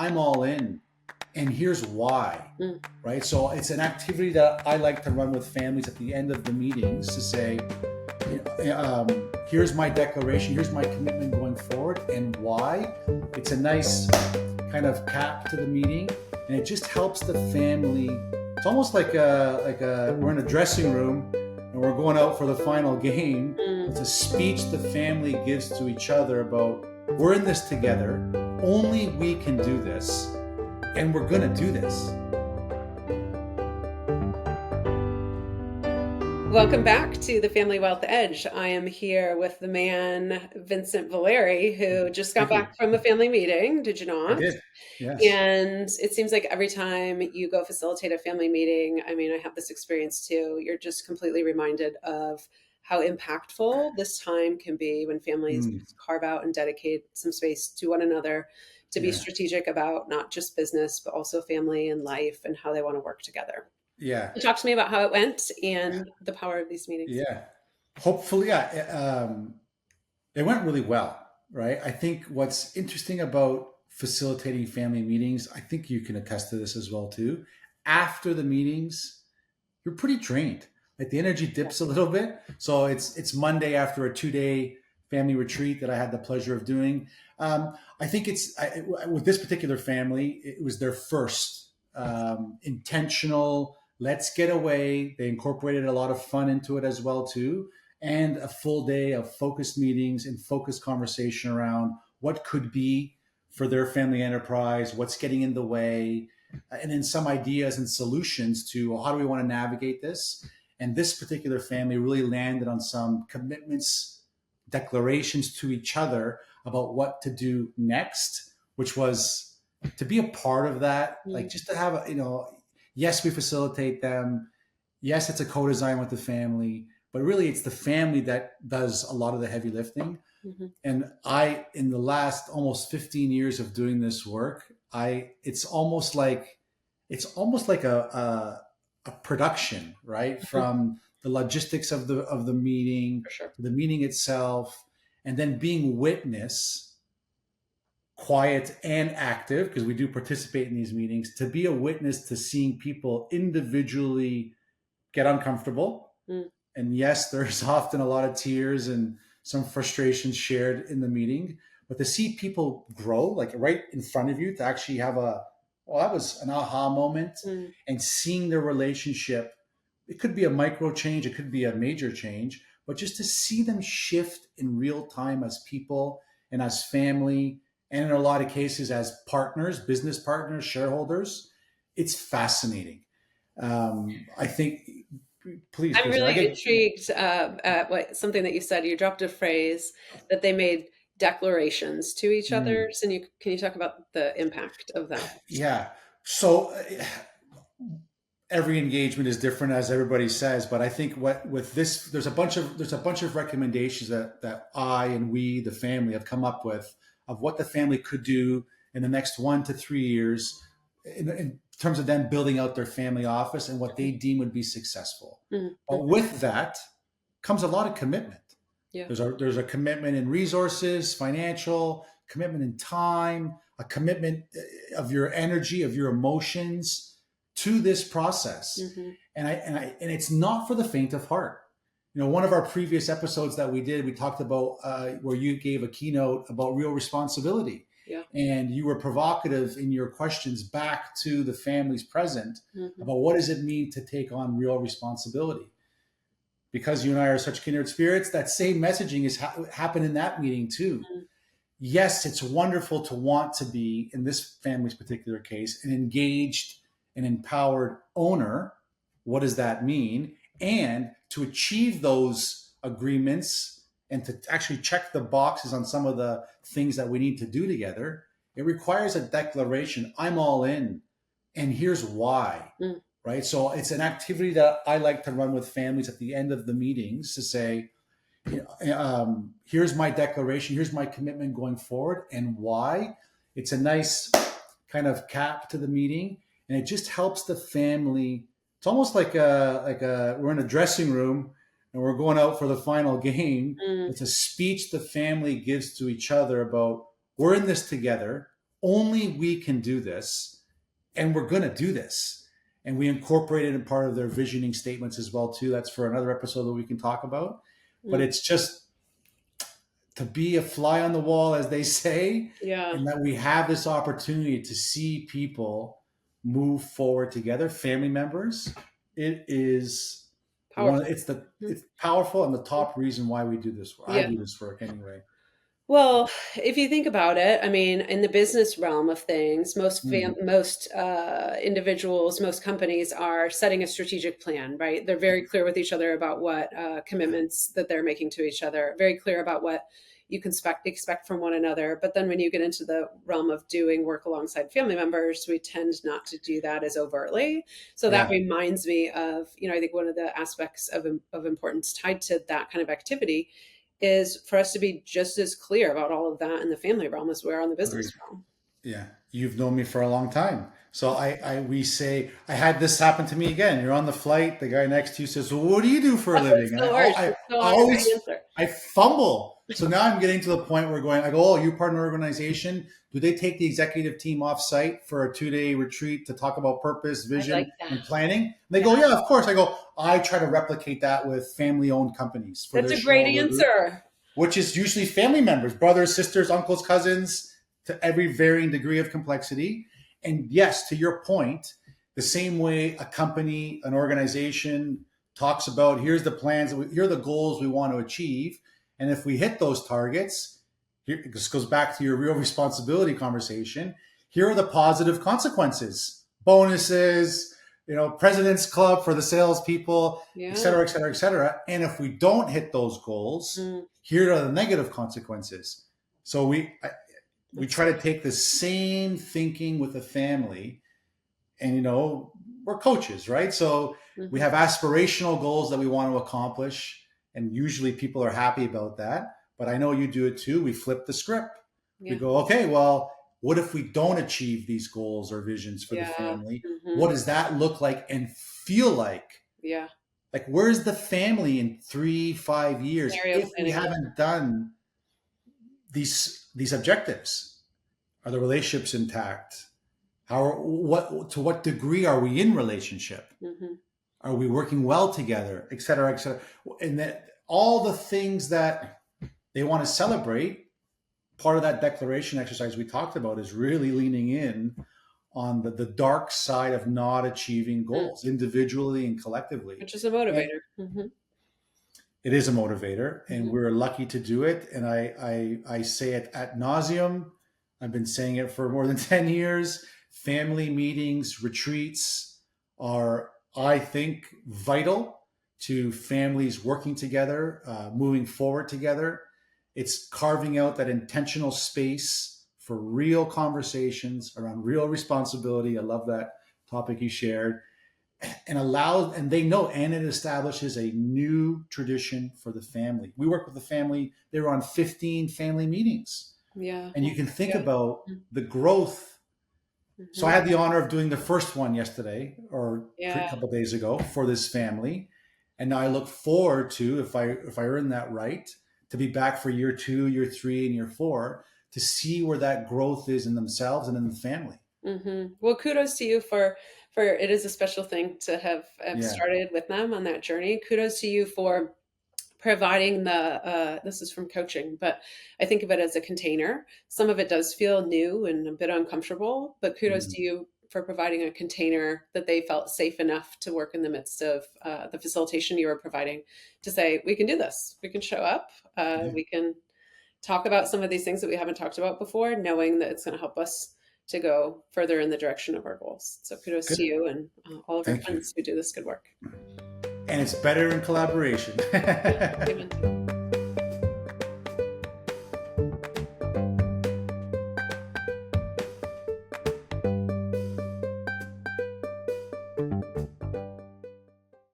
I'm all in, and here's why. Mm. Right? So it's an activity that I like to run with families at the end of the meetings to say, here's my declaration, here's my commitment going forward, and why. It's a nice kind of cap to the meeting, and it just helps the family. It's almost like we're in a dressing room and we're going out for the final game. Mm. It's a speech the family gives to each other about, we're in this together, only we can do this, and we're going to do this. Welcome back to the Family Wealth Edge. I am here with the man, Vincent Valeri, who just got Thank you. back from a family meeting. Did you I not? did. Yes. And it seems like every time you go facilitate a family meeting, I mean, I have this experience too, you're just completely reminded of how impactful this time can be when families Mm, just carve out and dedicate some space to one another to be yeah. strategic about not just business, but also family and life and how they want to work together. Yeah. Talk to me about how it went and the power of these meetings. Yeah. Hopefully, yeah. It went really well, right? I think what's interesting about facilitating family meetings, I think you can attest to this as well too. After the meetings, you're pretty drained. Like the energy dips a little bit. So it's Monday after a 2-day family retreat that I had the pleasure of doing. I think with this particular family, it was their first intentional. Let's get away. They incorporated a lot of fun into it as well too, and a full day of focused meetings and focused conversation around what could be for their family enterprise, what's getting in the way, and then some ideas and solutions to, well, how do we want to navigate this? And this particular family really landed on some commitments, declarations to each other about what to do next, which was to be a part of that, like just to have yes, we facilitate them. Yes, it's a co-design with the family, but really it's the family that does a lot of the heavy lifting. Mm-hmm. And in the last almost 15 years of doing this work, it's almost like a production, right? From the logistics of the meeting, For sure. the meeting itself, and then being witness, quiet and active, because we do participate in these meetings, to be a witness to seeing people individually get uncomfortable. Mm. And yes, there's often a lot of tears and some frustrations shared in the meeting, but to see people grow, like right in front of you, to actually have that was an aha moment, and seeing their relationship. It could be a micro change, it could be a major change, but just to see them shift in real time as people and as family, and in a lot of cases as partners, business partners, shareholders, it's fascinating. I think, please, I'm Kristen, I really get. intrigued at something that you said. You dropped a phrase that they made declarations to each other. Mm, So can you talk about the impact of that? yeah. So every engagement is different, as everybody says, but I think what with this, there's a bunch of recommendations that I and we, the family, have come up with of what the family could do in the next 1 to 3 years in terms of them building out their family office and what they deem would be successful. Mm-hmm. But with that comes a lot of commitment. Yeah. There's a commitment in resources, financial commitment in time, a commitment of your energy, of your emotions to this process. Mm-hmm. And it's not for the faint of heart. One of our previous episodes that we did, we talked about where you gave a keynote about real responsibility. Yeah. And you were provocative in your questions back to the families present about what does it mean to take on real responsibility. Because you and I are such kindred spirits, that same messaging is happened in that meeting too. Mm-hmm. Yes, it's wonderful to want to be, in this family's particular case, an engaged and empowered owner. What does that mean? And to achieve those agreements and to actually check the boxes on some of the things that we need to do together, it requires a declaration. I'm all in, and here's why. Right? So it's an activity that I like to run with families at the end of the meetings to say, here's my declaration, here's my commitment going forward, and why. It's a nice kind of cap to the meeting, and it just helps the family. It's almost like we're in a dressing room and we're going out for the final game. It's a speech the family gives to each other about, we're in this together, only we can do this, and we're going to do this. And we incorporate it in part of their visioning statements as well too. That's for another episode that we can talk about. But it's just to be a fly on the wall, as they say, Yeah. and that we have this opportunity to see people move forward together, family members. It is Powerful. it's powerful, and the top reason why we do this. I Yeah. do this work anyway. Well, if you think about it, I mean, in the business realm of things, most individuals, most companies are setting a strategic plan, right? They're very clear with each other about what commitments that they're making to each other, very clear about what you can expect from one another. But then when you get into the realm of doing work alongside family members, we tend not to do that as overtly. So that reminds me of, I think one of the aspects of importance tied to that kind of activity is for us to be just as clear about all of that in the family realm as we are on the business realm. Yeah. You've known me for a long time. So we say, I had this happen to me again. You're on the flight. The guy next to you says, well, what do you do for a living? I fumble. So now I'm getting to the point where I go, oh, you're part of an organization. Do they take the executive team off site for a 2-day retreat to talk about purpose, vision, and planning? And they go, yeah, of course. I go, I try to replicate that with family-owned companies. That's a great answer. Which is usually family members, brothers, sisters, uncles, cousins, to every varying degree of complexity. And yes, to your point, the same way a company, an organization talks about, here's the plans, here are the goals we want to achieve. And if we hit those targets, this goes back to your real responsibility conversation. Here are the positive consequences, bonuses, President's Club for the salespeople, et cetera, et cetera, et cetera. And if we don't hit those goals, here are the negative consequences. So we try to take the same thinking with the family, and we're coaches, right? So we have aspirational goals that we want to accomplish. And usually people are happy about that. But I know you do it too. We flip the script. Yeah. We go, okay, well, what if we don't achieve these goals or visions for the family? What does that look like and feel like? Yeah. Like, where's the family in 3-5 years if we haven't done these objectives? Are the relationships intact? To what degree are we in relationship? Are we working well together, et cetera, et cetera? And that all the things that they want to celebrate, part of that declaration exercise we talked about is really leaning in on the dark side of not achieving goals individually and collectively. Which is a motivator. It is a motivator, and we're lucky to do it. And I say it ad nauseum. I've been saying it for more than 10 years. Family meetings, retreats are, I think, vital to families working together, moving forward together. It's carving out that intentional space for real conversations around real responsibility. I love that topic you shared. And they know, and it establishes a new tradition for the family. We work with the family. They were on 15 family meetings. Yeah. And you can think about the growth. So I had the honor of doing the first one yesterday or a couple of days ago for this family. And now I look forward to, if I earn that right, to be back for year 2, year 3, and year 4 to see where that growth is in themselves and in the family. Well, kudos to you for it is a special thing to have started with them on that journey. Kudos to you for providing this is from coaching, but I think of it as a container. Some of it does feel new and a bit uncomfortable, but kudos to you for providing a container that they felt safe enough to work in the midst of the facilitation you were providing, to say, we can do this. We can show up. We can talk about some of these things that we haven't talked about before, knowing that it's going to help us to go further in the direction of our goals. So kudos to you and all of your friends who do this good work. And it's better in collaboration. Amen.